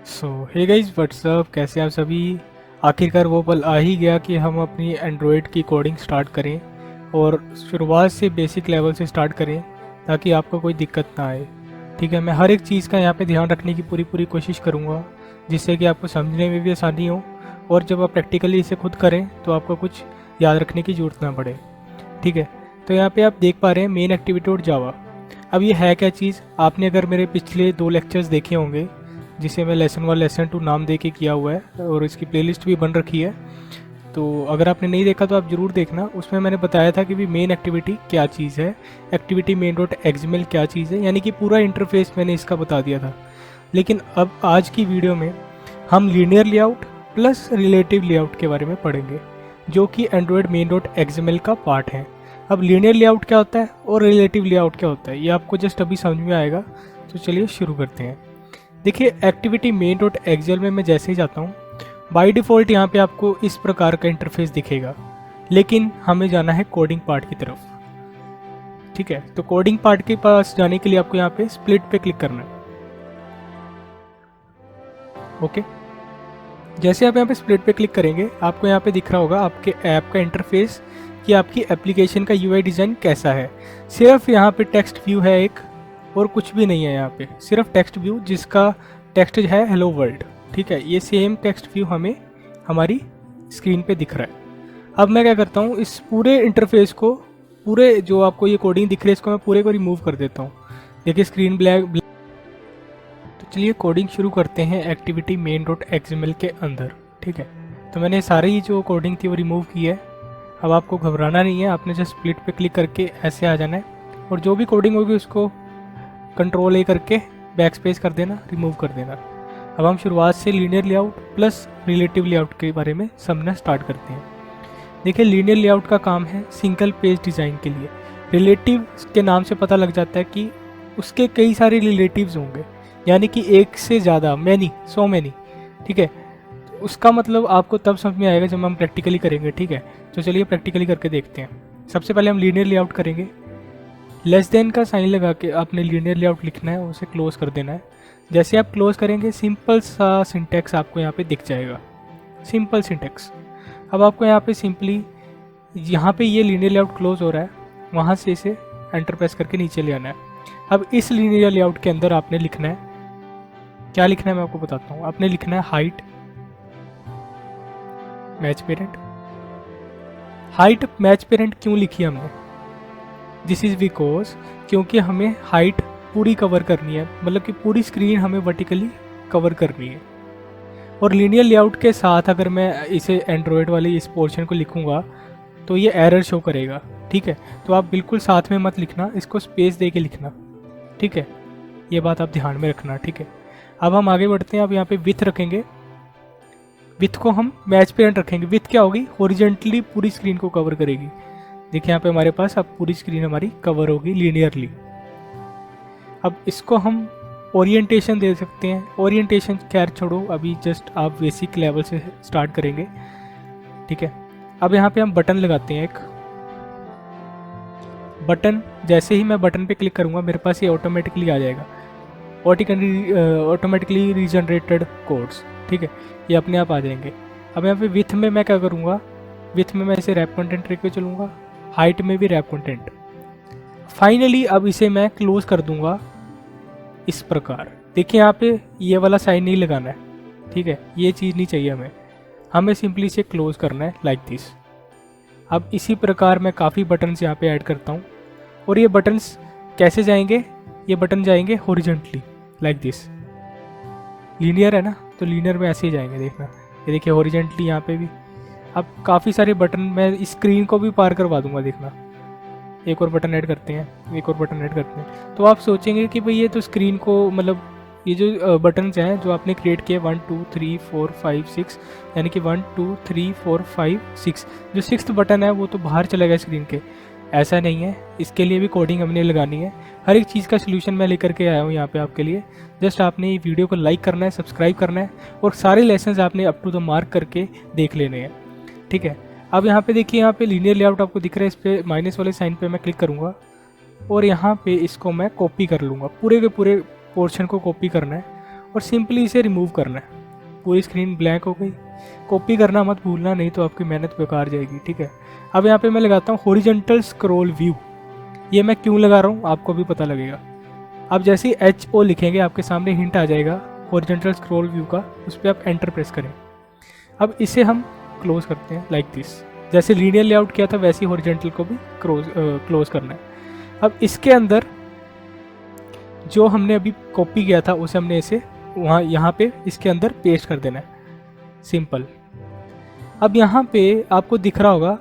सो hey guys what's up, कैसे आप सभी। आखिरकार वो पल आ ही गया कि हम अपनी एंड्रॉयड की कोडिंग स्टार्ट करें और शुरुआत से बेसिक लेवल से स्टार्ट करें ताकि आपको कोई दिक्कत ना आए। ठीक है, मैं हर एक चीज़ का यहाँ पे ध्यान रखने की पूरी कोशिश करूँगा जिससे कि आपको समझने में भी आसानी हो और जब आप प्रैक्टिकली इसे खुद करें तो आपको कुछ याद रखने की ज़रूरत ना पड़े। ठीक है, तो यहाँ पे आप देख पा रहे हैं मेन एक्टिविटी और जावा। अब ये है क्या चीज़, आपने अगर मेरे पिछले 2 लेक्चर्स देखे होंगे जिसे मैं लेसन 1 लेसन 2 नाम दे के किया हुआ है और इसकी प्लेलिस्ट भी बन रखी है, तो अगर आपने नहीं देखा तो आप ज़रूर देखना। उसमें मैंने बताया था कि भी मेन एक्टिविटी क्या चीज़ है, एक्टिविटी मेन डॉट एक्सएमएल क्या चीज़ है, यानी कि पूरा इंटरफेस मैंने इसका बता दिया था। लेकिन अब आज की वीडियो में हम linear layout plus relative layout के बारे में पढ़ेंगे जो कि एंड्रॉयड मेन डॉट एक्सएमएल का पार्ट है। अब लीनियर लेआउट क्या होता है और रिलेटिव लेआउट क्या होता है ये आपको जस्ट अभी समझ में आएगा, तो चलिए शुरू करते हैं। देखिए, एक्टिविटी मेन डॉट एक्सएल में मैं जैसे ही जाता हूँ बाय डिफ़ॉल्ट यहाँ पे आपको इस प्रकार का इंटरफेस दिखेगा, लेकिन हमें जाना है कोडिंग पार्ट की तरफ। ठीक है, तो कोडिंग पार्ट के पास जाने के लिए आपको यहाँ पे स्प्लिट पे क्लिक करना है। ओके, जैसे आप यहाँ पे स्प्लिट पे क्लिक करेंगे आपको यहाँ पे दिख रहा होगा आपके ऐप का इंटरफेस कि आपकी एप्लीकेशन का यूआई डिज़ाइन कैसा है। सिर्फ यहाँ पे टेक्स्ट व्यू है एक और कुछ भी नहीं है यहाँ पे, सिर्फ टेक्स्ट व्यू जिसका टेक्स्ट है हेलो वर्ल्ड। ठीक है, ये सेम टेक्स्ट व्यू हमें हमारी स्क्रीन पे दिख रहा है। अब मैं क्या करता हूँ, इस पूरे इंटरफेस को, पूरे जो आपको ये कोडिंग दिख रही है इसको मैं पूरे को रिमूव कर देता हूँ। देखिए स्क्रीन ब्लैक। तो चलिए कोडिंग शुरू करते हैं एक्टिविटी मेन डॉट एक्सएमएल के अंदर। ठीक है, तो मैंने सारी जो कोडिंग थी वो रिमूव की है। अब आपको घबराना नहीं है, आपने जस्ट स्प्लिट पे क्लिक करके ऐसे आ जाना है और जो भी कोडिंग होगी उसको कंट्रोल ए करके बैक स्पेस कर देना, रिमूव कर देना। अब हम शुरुआत से linear layout plus relative layout के बारे में समझना स्टार्ट करते हैं। देखिए, लीनियर लेआउट का काम है सिंगल पेज डिज़ाइन के लिए। रिलेटिव के नाम से पता लग जाता है कि उसके कई सारे रिलेटिव्स होंगे, यानी कि एक से ज़्यादा, मैनी, सो मैनी। ठीक है, तो उसका मतलब आपको तब समझ में आएगा जब हम प्रैक्टिकली करेंगे। ठीक है, तो चलिए प्रैक्टिकली करके देखते हैं। सबसे पहले हम लीनियर लेआउट करेंगे। लेस देन का साइन लगा के आपने लीनियर लेआउट लिखना है और उसे क्लोज कर देना है। जैसे आप क्लोज करेंगे सिंपल सा सिंटेक्स आपको यहाँ पे दिख जाएगा, सिंपल सिंटेक्स। अब आपको यहाँ पे सिंपली यहाँ पे ये लीनियर लेआउट क्लोज हो रहा है, वहाँ से इसे एंटर प्रेस करके नीचे ले आना है। अब इस लीनियर लेआउट के अंदर आपने लिखना है, क्या लिखना है मैं आपको बताता हूँ। आपने लिखना है height match parent. Height match parent क्यों लिखी हमने, दिस इज़ बिकॉज क्योंकि हमें हाइट पूरी कवर करनी है, मतलब कि पूरी स्क्रीन हमें वर्टिकली कवर करनी है। और लीनियर लेआउट के साथ अगर मैं इसे एंड्रॉयड वाले इस पोर्शन को लिखूंगा तो ये एरर शो करेगा। ठीक है, तो आप बिल्कुल साथ में मत लिखना, इसको स्पेस दे के लिखना। ठीक है, ये बात आप ध्यान में रखना। ठीक है, अब हम आगे बढ़ते हैं। अब यहाँ पे विथ रखेंगे, विथ को हम मैच पेरेंट रखेंगे। विथ क्या होगी, हॉरिजॉन्टली पूरी स्क्रीन को कवर करेगी। देखिए यहाँ पे हमारे पास अब पूरी स्क्रीन हमारी कवर होगी लीनियरली। अब इसको हम ओरिएंटेशन दे सकते हैं। ओरिएंटेशन खैर छोड़ो, अभी जस्ट आप बेसिक लेवल से स्टार्ट करेंगे। ठीक है, अब यहाँ पे हम बटन लगाते हैं एक बटन। जैसे ही मैं बटन पे क्लिक करूँगा मेरे पास ये ऑटोमेटिकली आ जाएगा, ऑटोमेटिकली रीजनरेटेड कोड्स। ठीक है, ये अपने आप आ जाएंगे। अब यहाँ पे विथ में मैं क्या करूँगा, विथ में मैं इसे रैप कंटेंट लेके चलूँगा, हाइट में भी रैप कंटेंट। फाइनली अब इसे मैं क्लोज कर दूंगा इस प्रकार। देखिए यहाँ पे ये वाला साइन नहीं लगाना है। ठीक है, ये चीज़ नहीं चाहिए हमें सिंपली इसे क्लोज करना है लाइक दिस। अब इसी प्रकार मैं काफ़ी बटन्स यहाँ पे ऐड करता हूँ और ये बटन्स कैसे जाएंगे, ये बटन जाएंगे हॉरिजॉन्टली लाइक दिस। लीनियर है ना, तो लीनियर में ऐसे ही जाएंगे। देखना, ये देखिए हॉरिजॉन्टली यहाँ पे भी। अब काफ़ी सारे बटन मैं इस स्क्रीन को भी पार करवा दूंगा। देखना, एक और बटन ऐड करते हैं, एक और बटन ऐड करते हैं। तो आप सोचेंगे कि भाई ये तो स्क्रीन को, मतलब ये जो बटन्स हैं जो आपने क्रिएट किए 1 2 3 4 5 6, यानी कि 1 2 3 4 5 6, जो 6th बटन है वो तो बाहर चलेगा स्क्रीन के। ऐसा नहीं है, इसके लिए भी कोडिंग हमने लगानी है। हर एक चीज़ का सलूशन मैं लेकर के आया हूँ यहाँ पे आपके लिए। जस्ट आपने ये वीडियो को लाइक करना है, सब्सक्राइब करना है और सारे लेसन्स आपने अप टू द मार्क करके देख लेने हैं। ठीक है, अब यहाँ पे देखिए, यहाँ पे लीनियर लेआउट आपको दिख रहा है, इस पर माइनस वाले साइन पे मैं क्लिक करूँगा और यहाँ पे इसको मैं कॉपी कर लूँगा, पूरे के पूरे पोर्शन को कॉपी करना है और सिंपली इसे रिमूव करना है। पूरी स्क्रीन ब्लैंक हो गई। कॉपी करना मत भूलना, नहीं तो आपकी मेहनत बेकार जाएगी, ठीक है। अब यहाँ पे मैं लगाता हूँ हॉरिजॉन्टल स्क्रॉल व्यू। ये मैं क्यों लगा रहा हूँ आपको भी पता लगेगा। आप जैसे ही HO लिखेंगे आपके सामने हिंट आ जाएगा हॉरिजॉन्टल स्क्रॉल व्यू का, उस पर आप एंटर प्रेस करें। अब इसे हम क्लोज करते हैं लाइक दिस। जैसे लीनियर लेआउट किया था वैसे ही हॉरिजॉन्टल को भी क्लोज करना है। अब इसके अंदर जो हमने अभी कॉपी किया था उसे हमने इसे वहाँ यहाँ पे इसके अंदर पेस्ट कर देना है, सिंपल। अब यहाँ पे आपको दिख रहा होगा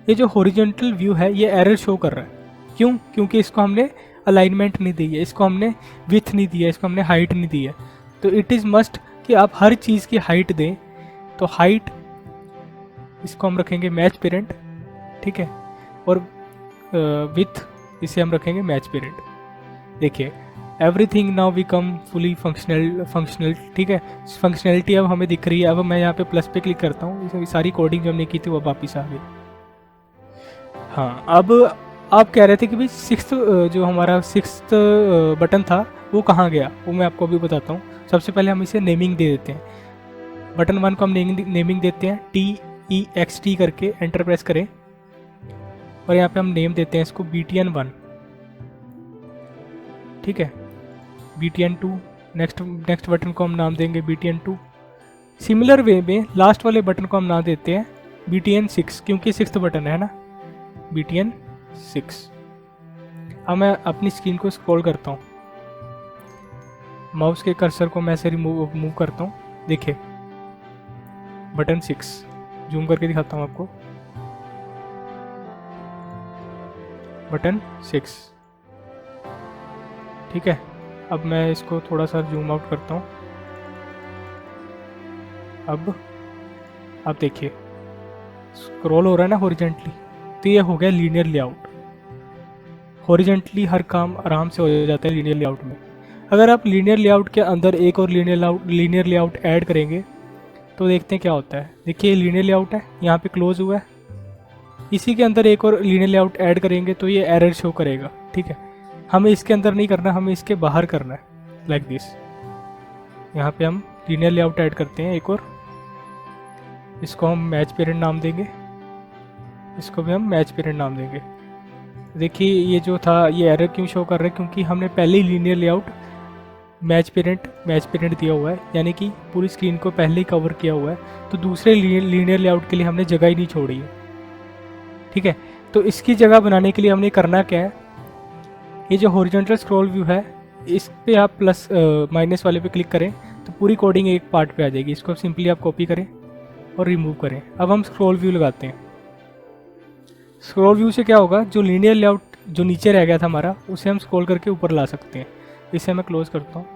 ये जो हॉरिजॉन्टल व्यू है ये एरर शो कर रहा है। क्यों? क्योंकि इसको हमने अलाइनमेंट नहीं दी है, इसको हमने विथ नहीं दिया है, इसको हमने हाइट नहीं दी है। तो इट इज़ मस्ट कि आप हर चीज़ की हाइट दें। तो हाइट इसको हम रखेंगे मैच पेरेंट, ठीक है, और विथ इसे हम रखेंगे मैच पेरेंट। देखिए everything now become fully functional, ठीक है। फंक्शनैलिटी अब हमें दिख रही है। अब मैं यहाँ पे प्लस पे क्लिक करता हूँ, सारी कोडिंग जो हमने की थी वो वापस आ गई। हाँ, अब आप कह रहे थे कि भाई जो हमारा सिक्स्थ बटन था वो कहाँ गया, वो मैं आपको अभी बताता हूँ। सबसे पहले हम इसे नेमिंग दे देते हैं। बटन 1 को हम नेमिंग देते हैं TEXT करके, एंटर प्रेस करें और यहाँ पे हम नेम देते हैं इसको BTN1, ठीक है, BTN2। नेक्स्ट बटन को हम नाम देंगे BTN2। सिमिलर वे में लास्ट वाले बटन को हम नाम देते हैं BTN6, क्योंकि सिक्स्थ बटन है ना, BTN6। अब मैं अपनी स्क्रीन को स्क्रॉल करता हूँ, माउस के कर्सर को मैं ऐसे मूव करता हूँ। देखिए बटन 6, जूम करके दिखाता हूँ आपको, बटन 6, ठीक है। अब मैं इसको थोड़ा सा जूम आउट करता हूँ। अब आप देखिए स्क्रॉल हो रहा है ना हॉरिजॉन्टली, तो ये हो गया लीनियर लेआउट। हॉरिजॉन्टली हर काम आराम से हो जाता है लीनियर लेआउट में। अगर आप लीनियर लेआउट के अंदर एक और लीनियर लेआउट ऐड करेंगे तो देखते हैं क्या होता है। देखिए लीनियर लेआउट है, यहाँ पे क्लोज हुआ है। इसी के अंदर एक और लीनियर लेआउट ऐड करेंगे तो ये एरर शो करेगा, ठीक है। हमें इसके अंदर नहीं करना, हमें इसके बाहर करना है, लाइक दिस। यहाँ पे हम लीनियर लेआउट ऐड करते हैं एक और, इसको हम मैच पेरेंट नाम देंगे, इसको भी हम मैच पेरेंट नाम देंगे। देखिए ये जो था ये एरर क्यों शो कर रहा है, क्योंकि हमने पहले ही लीनियर लेआउट मैच पेरेंट दिया हुआ है, यानी कि पूरी स्क्रीन को पहले ही कवर किया हुआ है। तो दूसरे लीनियर लेआउट के लिए हमने जगह ही नहीं छोड़ी है, ठीक है। तो इसकी जगह बनाने के लिए हमने करना क्या है, ये जो हॉरिजॉन्टल स्क्रॉल व्यू है इस पे आप प्लस माइनस वाले पे क्लिक करें तो पूरी कोडिंग एक पार्ट पे आ जाएगी। इसको सिंपली आप कॉपी करें और रिमूव करें। अब हम स्क्रॉल व्यू लगाते हैं। स्क्रॉल व्यू से क्या होगा, जो लीनियर लेआउट जो नीचे रह गया था हमारा उसे हम स्क्रॉल करके ऊपर ला सकते हैं। इसे मैं क्लोज करता हूँ।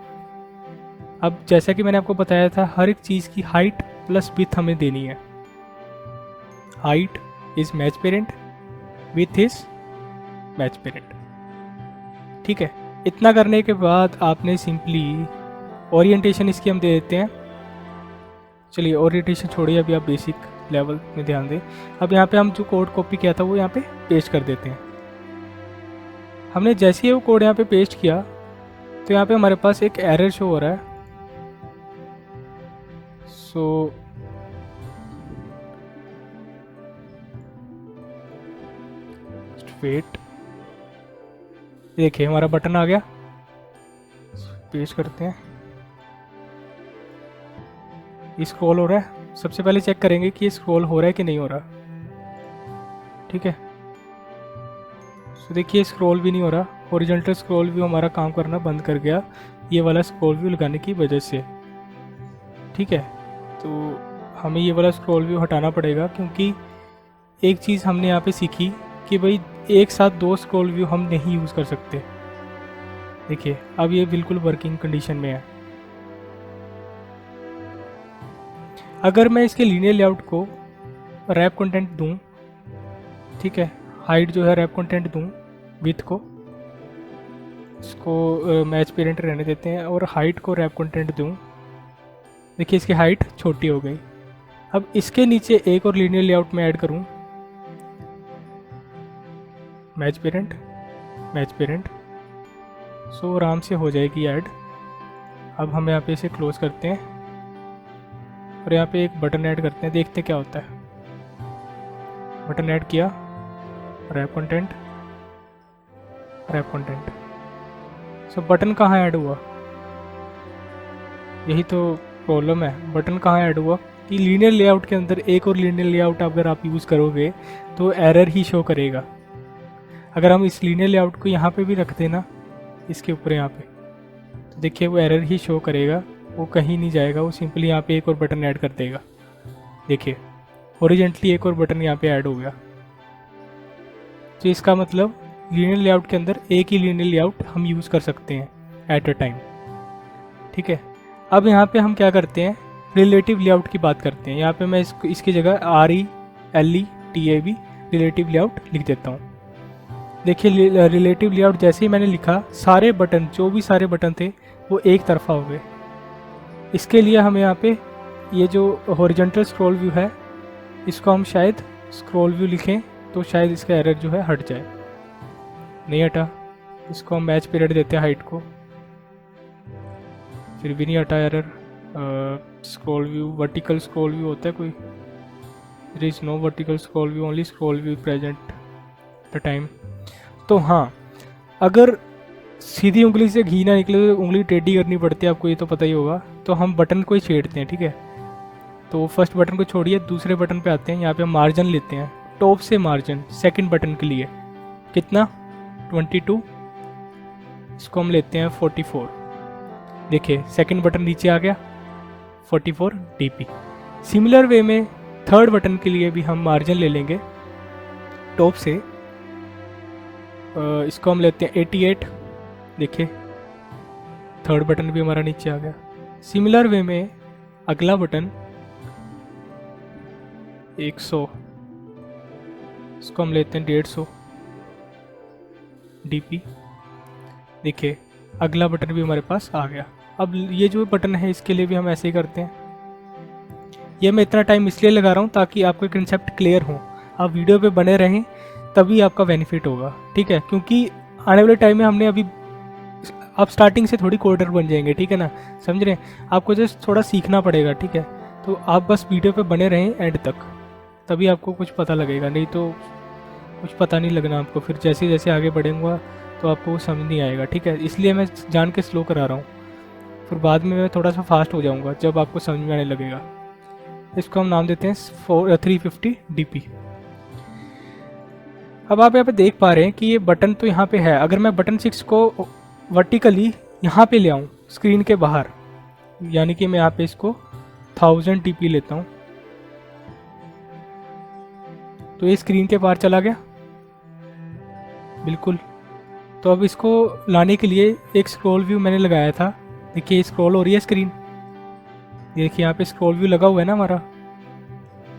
अब जैसा कि मैंने आपको बताया था हर एक चीज़ की हाइट प्लस विथ हमें देनी है। Height is match parent, with is match parent, ठीक है। इतना करने के बाद आपने सिंपली ओरिएंटेशन इसकी हम दे देते हैं। चलिए ओरिएंटेशन छोड़िए, अभी आप बेसिक लेवल में ध्यान दें। अब यहाँ पे हम जो कोड कॉपी किया था वो यहाँ पे पेस्ट कर देते हैं। हमने जैसे ही वो कोड यहाँ पे पेस्ट किया तो यहाँ पे हमारे पास एक एरर शो हो रहा है। सो वेट, देखिए हमारा बटन आ गया, पेस्ट करते हैं। ये स्क्रॉल हो रहा है, सबसे पहले चेक करेंगे कि ये स्क्रॉल हो रहा है कि नहीं हो रहा, ठीक है। तो देखिए स्क्रॉल भी नहीं हो रहा, हॉरिजॉन्टल स्क्रॉल व्यू हमारा काम करना बंद कर गया ये वाला स्क्रॉल व्यू लगाने की वजह से, ठीक है। तो हमें ये वाला स्क्रॉल व्यू हटाना पड़ेगा, क्योंकि एक चीज़ हमने यहाँ पे सीखी कि भाई एक साथ दो स्क्रॉल व्यू हम नहीं यूज़ कर सकते। देखिए अब ये बिल्कुल वर्किंग कंडीशन में है। अगर मैं इसके लीनियर लेआउट को रैप कंटेंट दूं, ठीक है, हाइट जो है रैप कंटेंट दूं, विथ को इसको मैच पेरेंट रहने देते हैं और हाइट को रैप कंटेंट दूं, देखिए इसकी हाइट छोटी हो गई। अब इसके नीचे एक और लीनियर लेआउट में ऐड करूं, मैच पेरेंट, सो आराम से हो जाएगी ऐड। अब हम यहाँ पे इसे क्लोज करते हैं और यहाँ पे एक बटन ऐड करते हैं, देखते हैं क्या होता है। बटन ऐड किया, रैप कंटेंट, रैप कंटेंट। सो बटन कहाँ ऐड हुआ, यही तो प्रॉब्लम है। बटन कहाँ ऐड हुआ कि लीनियर लेआउट के अंदर एक और लीनियर लेआउट अगर आप यूज़ करोगे तो एरर ही शो करेगा। अगर हम इस लीनियर लेआउट को यहाँ पे भी रख देना, इसके ऊपर यहाँ पे, तो देखिए वो एरर ही शो करेगा, वो कहीं नहीं जाएगा, वो सिंपली यहाँ पे एक और बटन ऐड कर देगा। देखिए हॉरिजॉन्टली एक और बटन यहाँ पे ऐड हो गया। तो इसका मतलब लीनियर लेआउट के अंदर एक ही लीनियर लेआउट हम यूज़ कर सकते हैं एट अ टाइम। ठीक है, अब यहाँ पे हम क्या करते हैं, रिलेटिव लेआउट की बात करते हैं। यहाँ पे मैं इसकी जगह RELETAB रिलेटिव लेआउट लिख देता हूँ। देखिए रिलेटिव लेआउट जैसे ही मैंने लिखा, सारे बटन, जो भी सारे बटन थे वो एक तरफा हो गए। इसके लिए हमें यहाँ पे ये जो हॉरिजॉन्टल स्क्रॉल व्यू है, इसको हम शायद स्क्रॉल व्यू लिखें तो शायद इसका एरर जो है हट जाए। नहीं हटा, इसको हम मैच पीरियड देते हैं हाइट को, फिर भी नहीं हटा error. Scroll view, vertical scroll view होता है कोई, there is no vertical scroll view, only scroll view present the time. तो हाँ, अगर सीधी उंगली से घी ना निकले तो उंगली टेढ़ी करनी पड़ती है, आपको ये तो पता ही होगा। तो हम बटन को ही छेड़ते हैं, ठीक है। तो फर्स्ट बटन को छोड़िए, दूसरे बटन पे आते हैं। यहाँ पे हम मार्जिन लेते हैं, टॉप से मार्जिन सेकंड बटन के लिए कितना, 22, इसको हम लेते हैं 44। देखिए सेकंड बटन नीचे आ गया, 44 dp। सिमिलर वे में थर्ड बटन के लिए भी हम मार्जिन ले लेंगे टॉप से, इसको हम लेते हैं 88। देखिए थर्ड बटन भी हमारा नीचे आ गया। सिमिलर वे में अगला बटन 100, इसको हम लेते हैं 150 dp। देखिए अगला बटन भी हमारे पास आ गया। अब ये जो बटन है इसके लिए भी हम ऐसे ही करते हैं। ये मैं इतना टाइम इसलिए लगा रहा हूँ ताकि आपको कंसेप्ट क्लियर हो, आप वीडियो पे बने रहें, तभी आपका बेनिफिट होगा, ठीक है। क्योंकि आने वाले टाइम में हमने अभी, आप स्टार्टिंग से थोड़ी कोडर बन जाएंगे, ठीक है ना, समझ रहे हैं। आपको जस्ट थोड़ा सीखना पड़ेगा, ठीक है। तो आप बस वीडियो पे बने रहें एंड तक, तभी आपको कुछ पता लगेगा, नहीं तो कुछ पता नहीं लगना आपको। फिर जैसे जैसे आगे बढ़ेंगे तो आपको वो समझ नहीं आएगा, ठीक है। इसलिए मैं जान के स्लो करा रहा हूँ, फिर बाद में मैं थोड़ा सा फास्ट हो जाऊँगा जब आपको समझ में आने लगेगा। इसको हम नाम देते हैं 350 dp। अब आप यहाँ पे देख पा रहे हैं कि ये बटन तो यहाँ पे है। अगर मैं बटन 6 को वर्टिकली यहाँ पे ले आऊँ स्क्रीन के बाहर, यानी कि मैं यहाँ पे इसको 1000 dp लेता हूँ, तो ये स्क्रीन के बाहर चला गया बिल्कुल। तो अब इसको लाने के लिए एक स्क्रॉल व्यू मैंने लगाया था। देखिए स्क्रॉल हो रही है स्क्रीन, देखिए यहाँ पे स्क्रॉल व्यू लगा हुआ है ना हमारा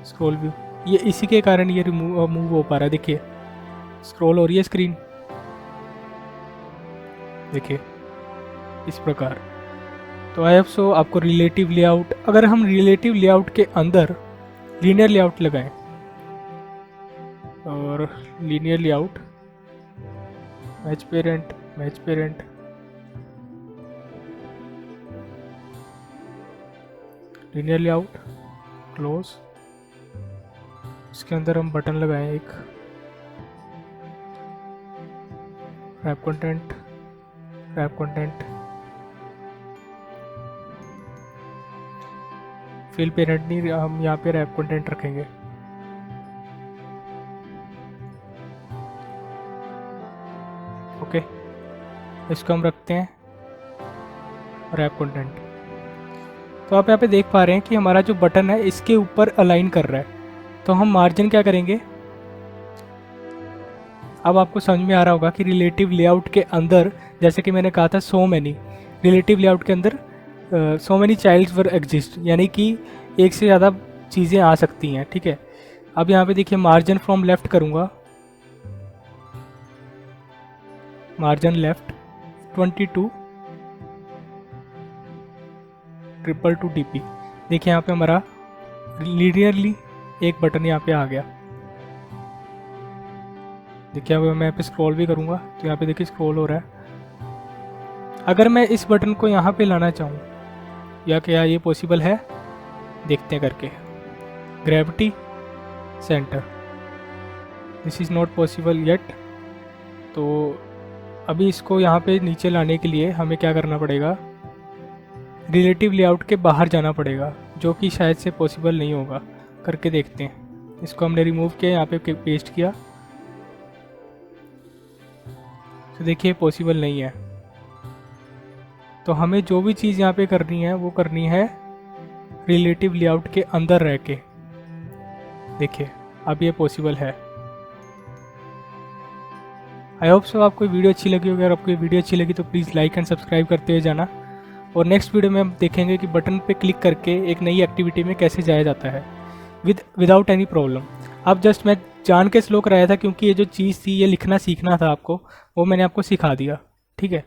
स्क्रॉल व्यू, ये इसी के कारण ये मूव हो पा रहा है। देखिए स्क्रॉल हो रही है स्क्रीन, देखिए इस प्रकार। तो आई होप सो आपको रिलेटिव लेआउट, अगर हम रिलेटिव लेआउट के अंदर लीनियर लेआउट लगाएं और linear layout, match parent, match parent, linear layout, close, इसके अंदर हम बटन लगाएं एक, wrap content, wrap content, fill parent नहीं, हम यहाँ पे रैप कंटेंट रखेंगे। ओके, इसको हम रखते हैं रैप कंटेंट। तो आप यहाँ पे देख पा रहे हैं कि हमारा जो बटन है इसके ऊपर अलाइन कर रहा है। तो हम मार्जिन क्या करेंगे, अब आपको समझ में आ रहा होगा कि रिलेटिव लेआउट के अंदर, जैसे कि मैंने कहा था सो मैनी, रिलेटिव लेआउट के अंदर सो मैनी चाइल्ड्स वर एग्जिस्ट, यानी कि एक से ज़्यादा चीज़ें आ सकती हैं, ठीक है। अब यहाँ पे देखिए मार्जिन फ्रॉम लेफ्ट करूँगा, मार्जिन लेफ्ट 22 222 dp। देखिए यहाँ पे हमारा लीनियरली एक बटन यहाँ पे आ गया। देखिए अब मैं यहाँ पे स्क्रॉल भी करूँगा तो यहाँ पे देखिए स्क्रॉल हो रहा है। अगर मैं इस बटन को यहाँ पे लाना चाहूँ या क्या ये पॉसिबल है, देखते हैं करके। Gravity centre, this is not possible yet. तो अभी इसको यहाँ पे नीचे लाने के लिए हमें क्या करना पड़ेगा, रिलेटिव लेआउट के बाहर जाना पड़ेगा, जो कि शायद से पॉसिबल नहीं होगा। करके देखते हैं। इसको हमने रिमूव किया, यहाँ पे पेस्ट किया, तो देखिए पॉसिबल नहीं है। तो हमें जो भी चीज़ यहाँ पे करनी है वो करनी है रिलेटिव लेआउट के अंदर रह के। देखिए अब ये पॉसिबल है। आई होप सो आपको वीडियो अच्छी लगी होगी। अगर आपको वीडियो अच्छी लगी तो प्लीज़ लाइक एंड सब्सक्राइब करते हुए जाना। और नेक्स्ट वीडियो में हम देखेंगे कि बटन पे क्लिक करके एक नई एक्टिविटी में कैसे जाया जाता है विदाउट एनी प्रॉब्लम। अब जस्ट मैं जान के स्लो कराया था, क्योंकि ये जो चीज़ थी ये लिखना सीखना था आपको, वो मैंने आपको सिखा दिया। ठीक है।